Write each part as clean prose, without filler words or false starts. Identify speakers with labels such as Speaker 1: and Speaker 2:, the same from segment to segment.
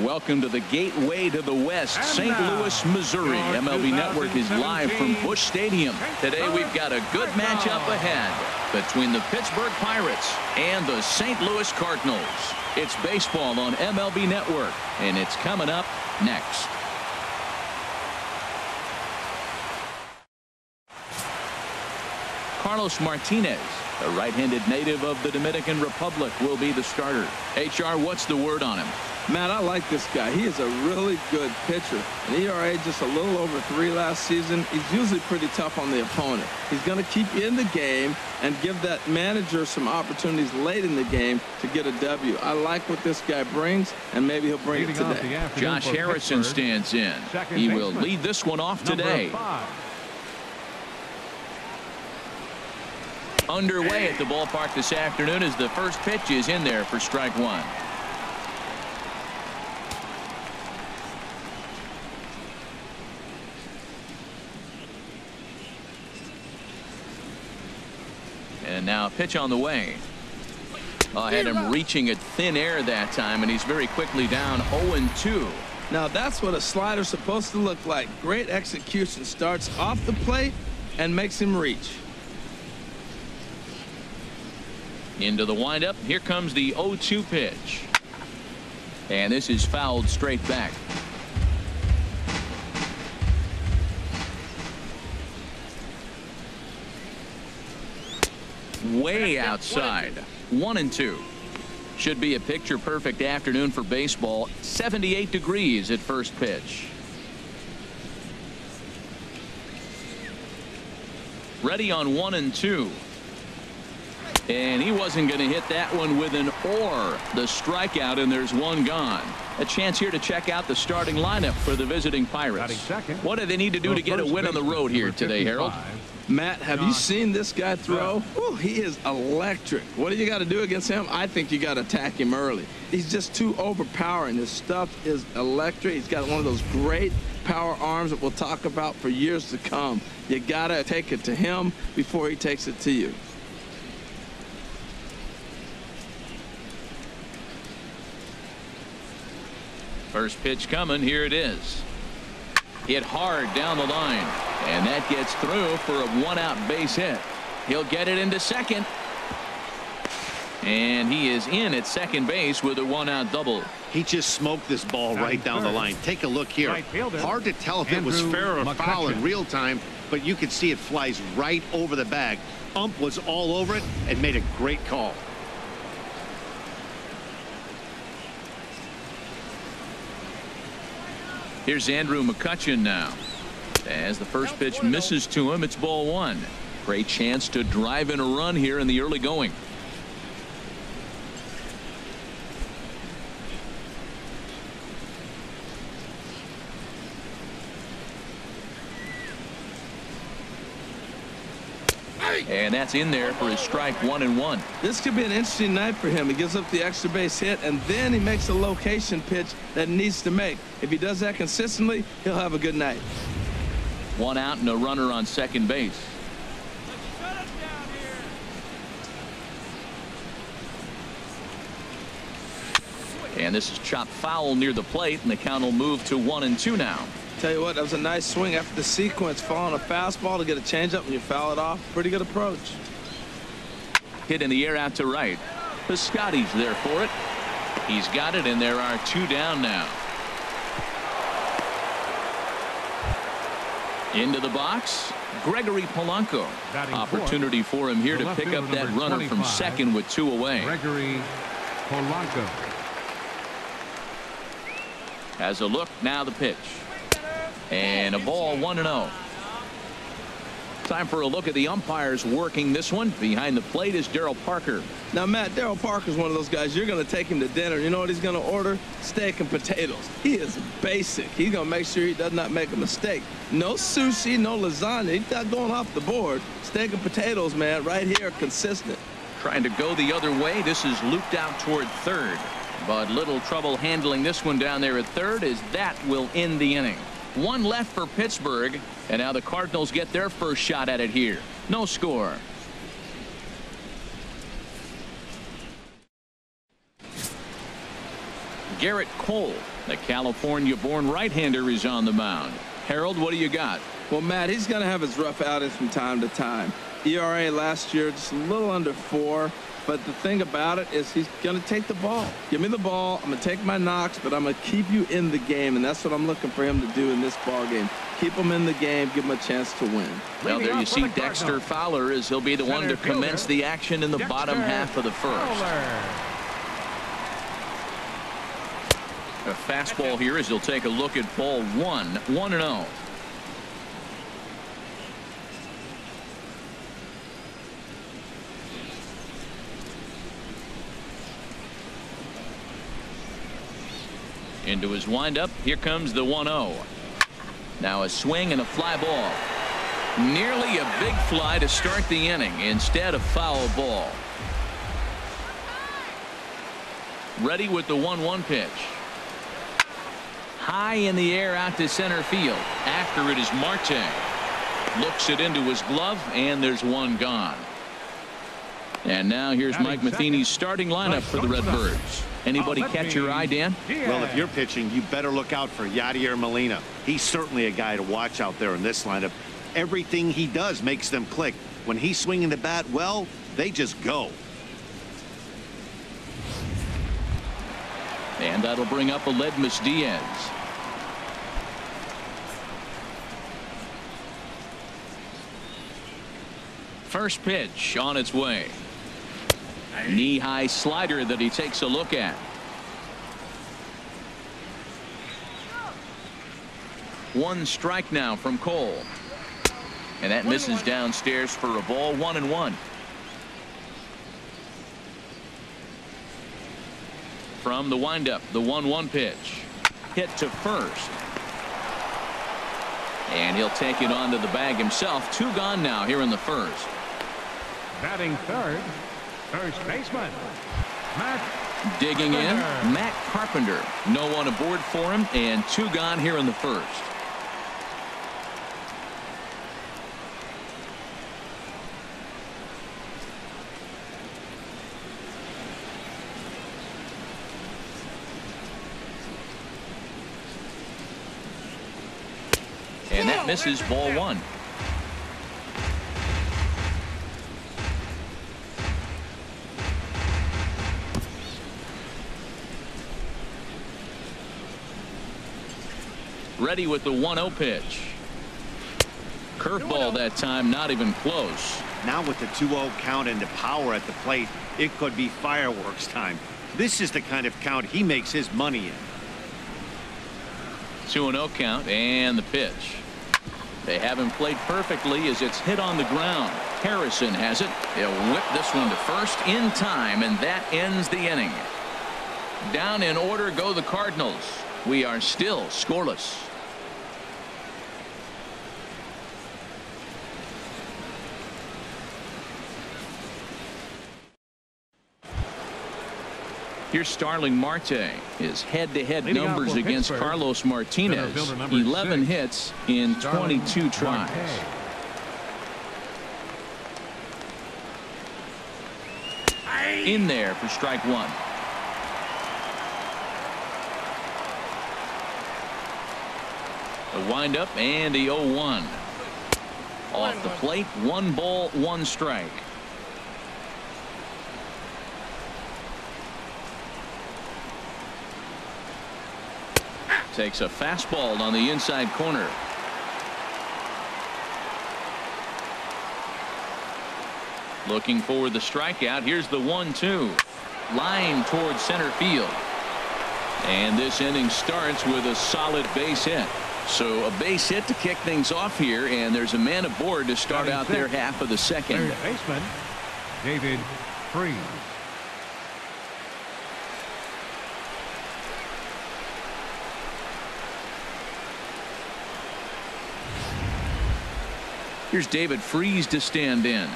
Speaker 1: Welcome to the gateway to the West, St. Louis, Missouri. MLB Network is live from Busch Stadium. Today we've got a good matchup ahead between the Pittsburgh Pirates and the St. Louis Cardinals. It's baseball on MLB Network, and it's coming up next. Carlos Martinez, a right-handed native of the Dominican Republic, will be the starter. HR, what's the word on him?
Speaker 2: Matt, I like this guy. He is a really good pitcher. An ERA just a little over 3 last season. He's usually pretty tough on the opponent. He's going to keep you in the game and give that manager some opportunities late in the game to get a W. I like what this guy brings, and maybe he'll bring it today.
Speaker 1: Josh Harrison stands in. He will lead this one off today. Underway at the ballpark this afternoon as the first pitch is in there for strike one. And now a pitch on the way. I had him reaching at thin air that time, and he's very quickly down 0-2.
Speaker 2: Now that's what a slider's supposed to look like. Great execution. Starts off the plate and makes him reach.
Speaker 1: Into the windup. Here comes the 0-2 pitch. And this is fouled straight back. Way outside. 1-2. Should be a picture perfect afternoon for baseball. 78 degrees at first pitch. Ready on 1-2. And he wasn't going to hit that one with an or. The strikeout, and there's one gone. A chance here to check out the starting lineup for the visiting Pirates. What do they need to do to get a win on the road here today, Harold?
Speaker 2: Matt, have you seen this guy throw? Ooh, he is electric. What do you got to do against him? I think you got to attack him early. He's just too overpowering. His stuff is electric. He's got one of those great power arms that we'll talk about for years to come. You got to take it to him before he takes it to you.
Speaker 1: First pitch coming. Here it is. Hit hard down the line, and that gets through for a one-out base hit. He'll get it into second, and he is in at second base with a one-out double.
Speaker 3: He just smoked this ball right down the line. Take a look here. Hard to tell if it was fair or foul in real time, but you can see it flies right over the bag. Ump was all over it and made a great call.
Speaker 1: Here's Andrew McCutchen now. As the first pitch misses to him, it's ball one. Great chance to drive in a run here in the early going. And that's in there for his strike 1-1.
Speaker 2: This could be an interesting night for him. He gives up the extra base hit, and then he makes a location pitch that he needs to make. If he does that consistently, he'll have a good night.
Speaker 1: One out and a runner on second base. And this is chopped foul near the plate, and the count will move to 1-2 now.
Speaker 2: Tell you what, that was a nice swing after the sequence. Following a fastball to get a changeup and you foul it off. Pretty good approach.
Speaker 1: Hit in the air out to right. Piscotty's there for it. He's got it, and there are two down now. Into the box, Gregory Polanco. Opportunity for him here to pick up that runner from second with two away.
Speaker 4: Gregory Polanco
Speaker 1: has a look. Now the pitch. And a ball 1-0. Time for a look at the umpires working this one. Behind the plate is Darryl Parker.
Speaker 2: Now, Matt, Darryl Parker's one of those guys. You're going to take him to dinner. You know what he's going to order? Steak and potatoes. He is basic. He's going to make sure he does not make a mistake. No sushi, no lasagna. He's not going off the board. Steak and potatoes, man, right here, consistent.
Speaker 1: Trying to go the other way. This is looped out toward third. But little trouble handling this one down there at third, as that will end the inning. One left for Pittsburgh, and now the Cardinals get their first shot at it here. No score. Garrett Cole, the California-born right-hander, is on the mound. Harold, what do you got?
Speaker 2: Well, Matt, he's going to have his rough outings from time to time. ERA last year just a little under 4. But the thing about it is he's going to take the ball. Give me the ball. I'm going to take my knocks, but I'm going to keep you in the game, and that's what I'm looking for him to do in this ball game. Keep him in the game, give him a chance to win.
Speaker 1: Well, there you see Dexter Fowler as he'll be the one to commence the action in the bottom half of the first. A fastball here as he'll take a look at ball 1, 1-0. Into his windup. Here comes the 1-0. Now a swing and a fly ball. Nearly a big fly to start the inning. Instead, a foul ball. Ready with the 1-1 pitch. High in the air out to center field. After it is Marte. Looks it into his glove, and there's one gone. And now here's Mike Matheny's starting lineup for the Redbirds. Anybody catch your eye, Dan?
Speaker 3: Well, if you're pitching, you better look out for Yadier Molina. He's certainly a guy to watch out there in this lineup. Everything he does makes them click. When he's swinging the bat, well, they just go.
Speaker 1: And that'll bring up Aledmus Diaz. First pitch on its way. Knee-high slider that he takes a look at. One strike now from Cole. And that misses downstairs for a ball, 1-1. From the windup, the 1-1 pitch. Hit to first. And he'll take it onto the bag himself. 2 gone now here in the first.
Speaker 4: Batting third, first baseman, Matt
Speaker 1: Digging in, Matt Carpenter. No one aboard for him, and 2 gone here in the first. And that misses, ball 1. Ready with the 1-0 pitch. Curveball that time, not even close.
Speaker 3: Now with the 2-0 count and the power at the plate, it could be fireworks time. This is the kind of count he makes his money in.
Speaker 1: 2-0 count, and the pitch. They have him played perfectly as it's hit on the ground. Harrison has it. He'll whip this one to first in time, and that ends the inning. Down in order go the Cardinals. We are still scoreless. Here's Starling Marte. His head-to-head numbers against Carlos Martinez. 11 hits in 22 tries. In there for strike 1. A windup and a 0-1. Off the plate, 1 ball, 1 strike. Takes a fastball on the inside corner. Looking for the strikeout. Here's the 1-2. Line towards center field. And this inning starts with a solid base hit. So a base hit to kick things off here, and there's a man aboard to start out their half of the second.
Speaker 4: Third baseman, David Freese.
Speaker 1: Here's David Freese to stand in.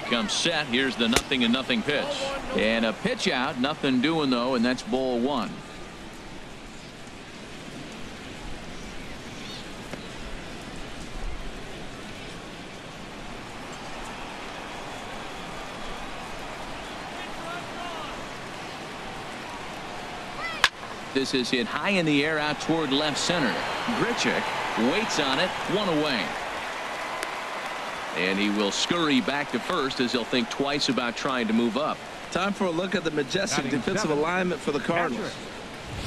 Speaker 1: comes set. Here's the 0-0 pitch. And a pitch out. Nothing doing, though, and that's ball one. This is hit high in the air out toward left center. Grichuk waits on it. One away. And he will scurry back to first as he'll think twice about trying to move up.
Speaker 2: Time for a look at the majestic defensive alignment for the Cardinals.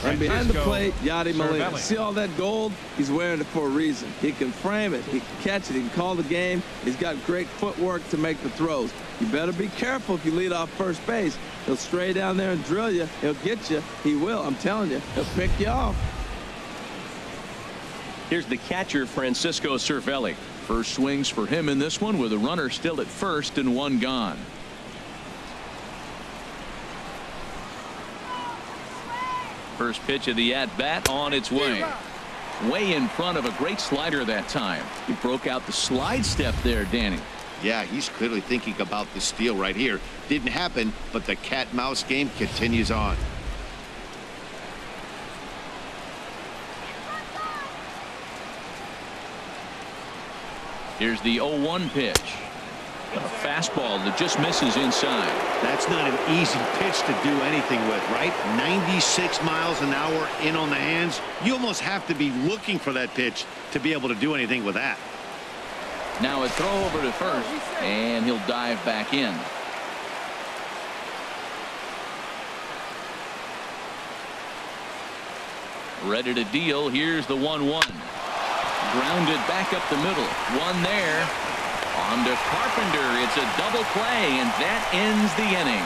Speaker 2: And behind the plate, Yadi Molina. See all that gold? He's wearing it for a reason. He can frame it. He can catch it. He can call the game. He's got great footwork to make the throws. You better be careful if you lead off first base. He'll stray down there and drill you. He'll get you. He will. I'm telling you. He'll pick you off.
Speaker 1: Here's the catcher, Francisco Cervelli. First swings for him in this one with a runner still at first and one gone. First pitch of the at-bat on its way. Way in front of a great slider that time. He broke out the slide step there, Danny.
Speaker 3: Yeah, he's clearly thinking about the steal right here. Didn't happen, but the cat-mouse game continues on.
Speaker 1: Here's the 0-1 pitch. A fastball that just misses inside.
Speaker 3: That's not an easy pitch to do anything with, right? 96 miles an hour in on the hands. You almost have to be looking for that pitch to be able to do anything with that.
Speaker 1: Now a throw over to first, and he'll dive back in. Ready to deal. Here's the 1-1. Grounded back up the middle. One there. On to Carpenter. It's a double play, and that ends the inning.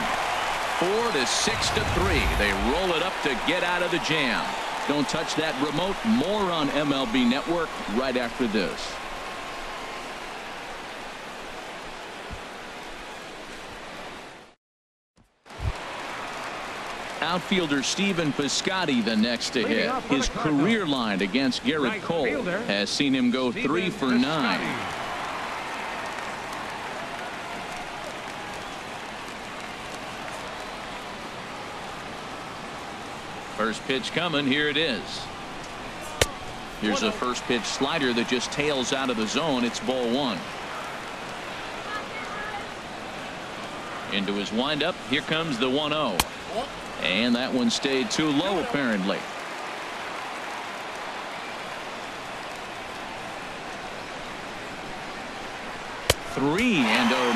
Speaker 1: 4-6-3. They roll it up to get out of the jam. Don't touch that remote. More on MLB Network right after this. Outfielder Stephen Piscotty the next to hit. His career line against Garrett Cole has seen him go 3 for 9. First pitch coming. Here it is. Here's a first pitch slider that just tails out of the zone. It's ball one. Into his windup. Here comes the 1-0. And that one stayed too low, apparently. 3-0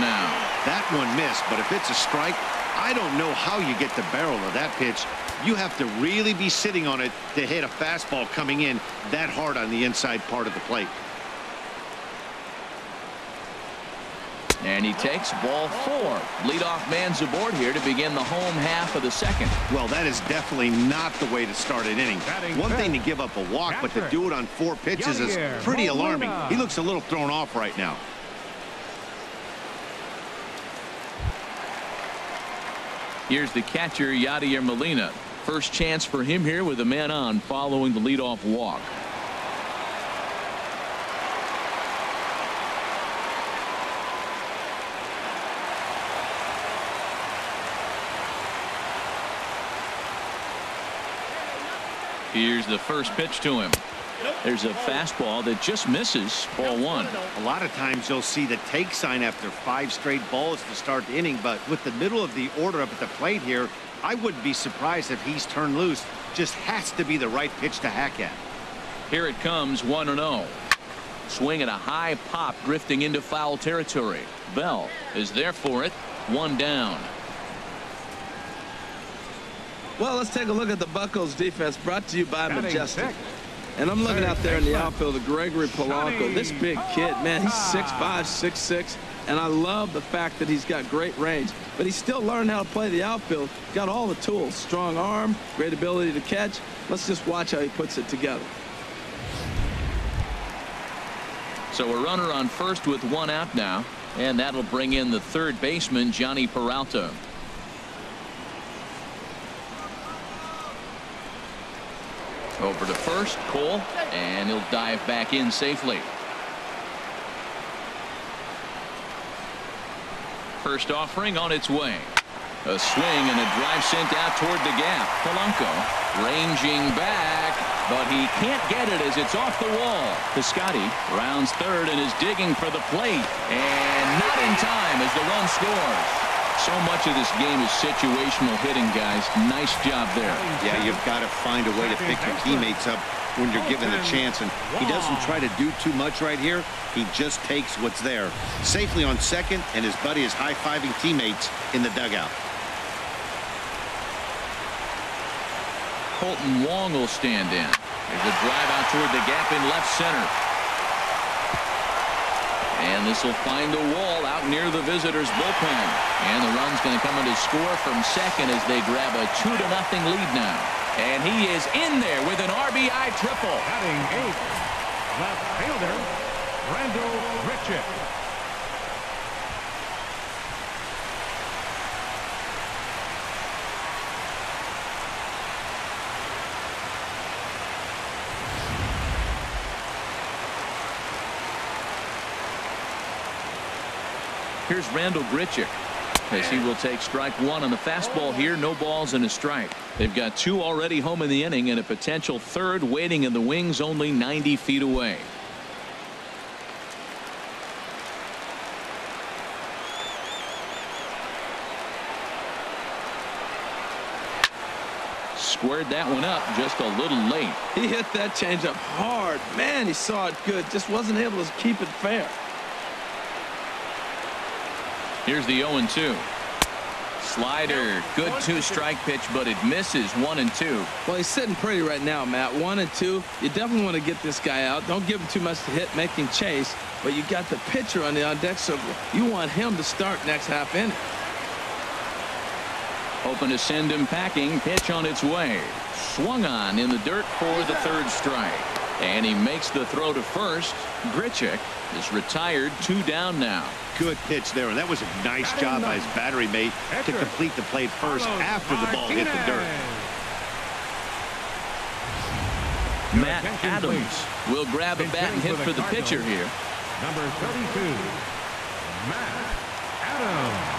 Speaker 1: now.
Speaker 3: That one missed, but if it's a strike, I don't know how you get the barrel of that pitch. You have to really be sitting on it to hit a fastball coming in that hard on the inside part of the plate.
Speaker 1: And he takes ball 4. Leadoff man's aboard here to begin the home half of the second.
Speaker 3: Well, that is definitely not the way to start an inning. One thing to give up a walk, but to do it on 4 pitches is pretty alarming. He looks a little thrown off right now.
Speaker 1: Here's the catcher, Yadier Molina. First chance for him here with a man on following the leadoff walk. Here's the first pitch to him. There's a fastball that just misses. Ball 1.
Speaker 3: A lot of times you'll see the take sign after 5 straight balls to start the inning, but with the middle of the order up at the plate here, I wouldn't be surprised if he's turned loose. Just has to be the right pitch to hack at.
Speaker 1: Here it comes. 1-0. Swing and a high pop drifting into foul territory. Bell is there for it. 1 down.
Speaker 2: Well, let's take a look at the Buccos defense, brought to you by Majestic. And I'm looking out there in the outfield of Gregory Polanco. This big kid, man, he's 6'5", 6'6", and I love the fact that he's got great range. But he's still learning how to play the outfield. Got all the tools. Strong arm, great ability to catch. Let's just watch how he puts it together.
Speaker 1: So a runner on first with 1 out now, and that'll bring in the third baseman, Johnny Peralta. Over to first, Cole, and he'll dive back in safely. First offering on its way. A swing and a drive sent out toward the gap. Polanco ranging back, but he can't get it as it's off the wall. Piscotty rounds third and is digging for the plate, and not in time as the run scores. So much of this game is situational hitting, guys. Nice job there.
Speaker 3: Yeah, you've got to find a way to pick your teammates up when you're given the chance, and he doesn't try to do too much right here. He just takes what's there. Safely on second, and his buddy is high-fiving teammates in the dugout.
Speaker 1: Colton Wong will stand in. There's a drive out toward the gap in left center. And this will find a wall out near the visitors' bullpen. And the run's going to come in to score from second as they grab a 2-0 lead now. And he is in there with an RBI triple.
Speaker 4: Batting eighth, left fielder, Randall Richard.
Speaker 1: Here's Randall Grichuk as he will take strike one on the fastball here. No balls and a strike. They've got two already home in the inning and a potential third waiting in the wings only 90 feet away. Squared that one up just a little late.
Speaker 2: He hit that changeup hard. Man, he saw it good. Just wasn't able to keep it fair.
Speaker 1: Here's the 0-2. Slider. Good two-strike pitch, but it misses 1-2.
Speaker 2: Well, he's sitting pretty right now, Matt. 1-2. You definitely want to get this guy out. Don't give him too much to hit, make him chase. But you got the pitcher on the on-deck circle. You want him to start next half inning.
Speaker 1: Hoping to send him packing. Pitch on its way. Swung on in the dirt for the third strike. And he makes the throw to first. Grichuk is retired, 2 down now.
Speaker 3: Good pitch there, and that was a nice job by his battery mate to complete the play first after the ball hit the dirt.
Speaker 1: Matt Adams will grab a bat and hit for the pitcher here.
Speaker 4: Number 32, Matt Adams.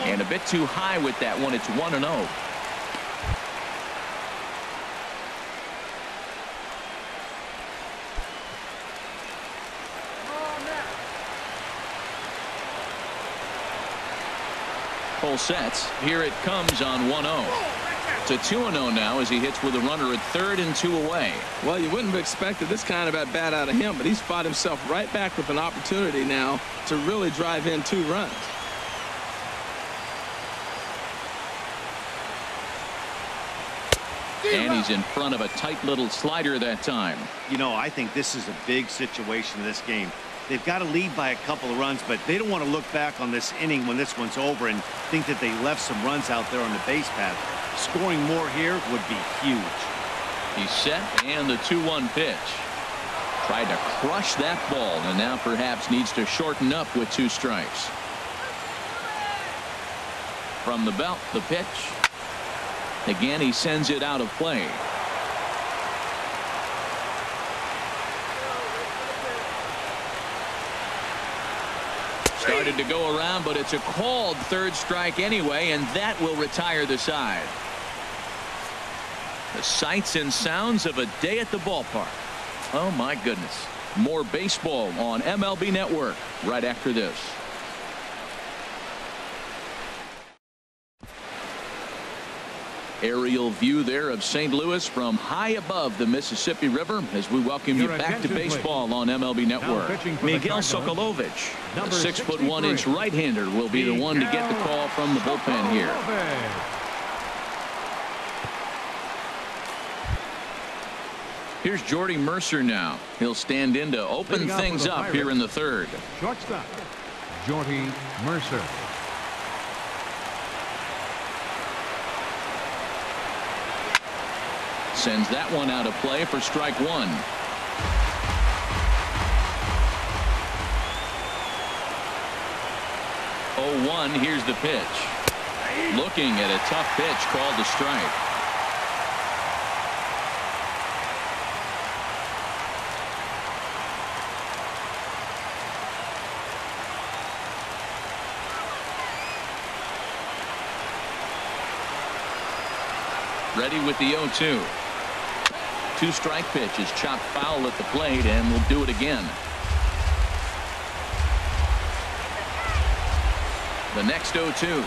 Speaker 1: And a bit too high with that one. It's 1-0. Full sets. Here it comes on 1-0. It's a 2-0 now as he hits with a runner at third and 2 away.
Speaker 2: Well, you wouldn't have expected this kind of at bat out of him, but he's fought himself right back with an opportunity now to really drive in 2 runs.
Speaker 1: And he's in front of a tight little slider that time.
Speaker 3: You know, I think this is a big situation in this game. They've got to lead by a couple of runs, but they don't want to look back on this inning when this one's over and think that they left some runs out there on the base path. Scoring more here would be huge.
Speaker 1: He's set, and the 2-1 pitch. Tried to crush that ball, and now perhaps needs to shorten up with 2 strikes. From the belt, the pitch. Again, he sends it out of play. Started to go around, but it's a called third strike anyway, and that will retire the side. The sights and sounds of a day at the ballpark. Oh, my goodness. More baseball on MLB Network right after this. Aerial view there of St. Louis from high above the Mississippi River as we welcome you back to baseball on MLB Network. Miguel Sokolovich, the 6'1" right-hander, will be the one to get the call from the bullpen here. Here's Jordy Mercer now. He'll stand in to open things up here in the third.
Speaker 4: Shortstop, Jordy Mercer.
Speaker 1: Sends that one out of play for strike 1. 0-1. Here's the pitch. Looking at a tough pitch called a strike. Ready with the 0-2. 2-strike pitch is chopped foul at the plate, and we'll do it again. The next 0-2.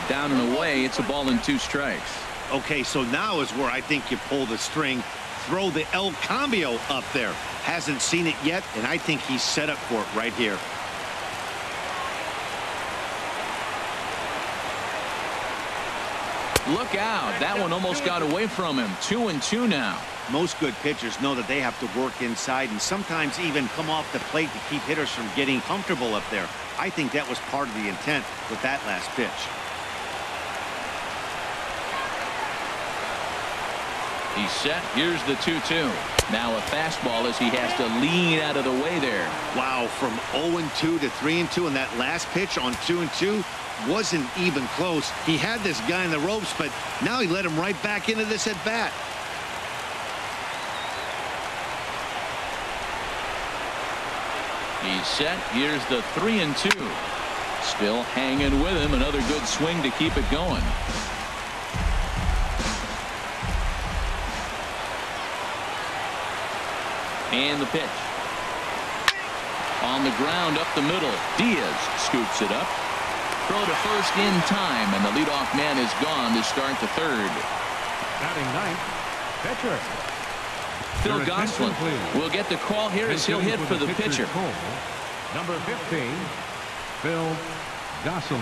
Speaker 1: Down and away. It's a ball and 2 strikes.
Speaker 3: Okay, so now is where I think you pull the string. Throw the El Cambio up there. Hasn't seen it yet, and I think he's set up for it right here.
Speaker 1: Look out. That one almost got away from him. 2-2 now.
Speaker 3: Most good pitchers know that they have to work inside and sometimes even come off the plate to keep hitters from getting comfortable up there. I think that was part of the intent with that last pitch.
Speaker 1: He's set. Here's the 2-2. Now a fastball as he has to lean out of the way there.
Speaker 3: Wow, from 0-2 to 3-2, and that last pitch on 2-2 wasn't even close. He had this guy in the ropes, but now he let him right back into this at bat.
Speaker 1: He's set. Here's the 3-2. Still hanging with him. Another good swing to keep it going. And the pitch. On the ground up the middle. Diaz scoops it up. Throw to first in time, and the leadoff man is gone to start the third.
Speaker 4: Batting ninth, pitcher.
Speaker 1: Phil Gosselin will get the call here as he'll hit for the pitcher.
Speaker 4: Number 15, Phil Gosselin.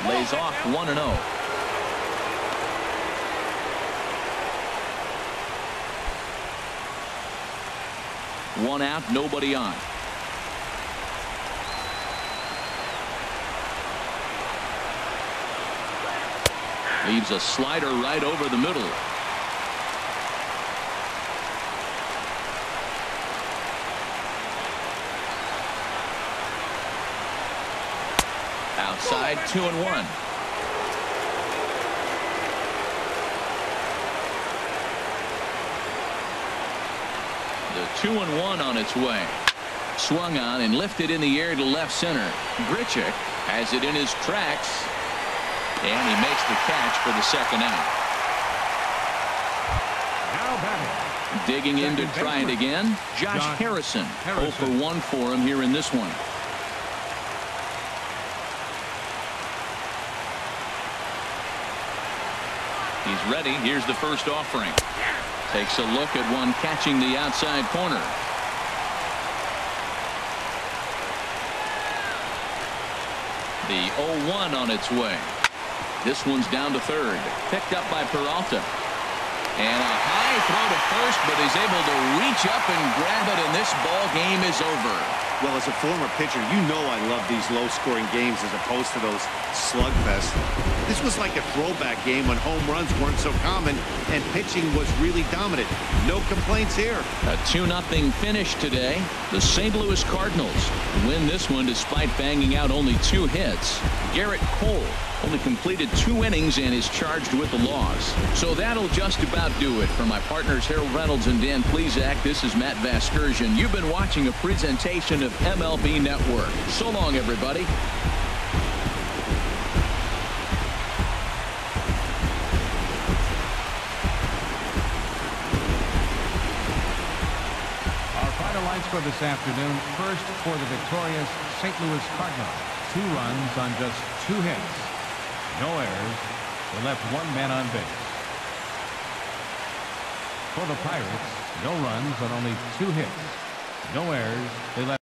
Speaker 1: Lays off 1-0. One out, nobody on. Leaves a slider right over the middle. Outside, 2-1. The 2-1 on its way. Swung on and lifted in the air to left center. Grichuk has it in his tracks, and he makes the catch for the second out.
Speaker 4: Now batting.
Speaker 1: Digging in to try it again. Josh Harrison. 0 for 1 for him here in this one. He's ready. Here's the first offering. Takes a look at one catching the outside corner. The 0-1 on its way. This one's down to third. Picked up by Peralta. And a high throw to first, but he's able to reach up and grab it, and this ball game is over.
Speaker 3: Well, as a former pitcher, you know I love these low-scoring games as opposed to those slugfests. This was like a throwback game when home runs weren't so common and pitching was really dominant. No complaints here.
Speaker 1: A 2-0 finish today. The St. Louis Cardinals win this one despite banging out only 2 hits. Garrett Cole only completed 2 innings and is charged with the loss. So that'll just about do it. For my partners Harold Reynolds and Dan Plesac, this is Matt Vasgersian. You've been watching a presentation of MLB Network. So long, everybody.
Speaker 4: Our final lines for this afternoon. First, for the victorious St. Louis Cardinals. 2 runs on just 2 hits. No errors. They left 1 man on base. For the Pirates, no runs on only 2 hits. No errors. They left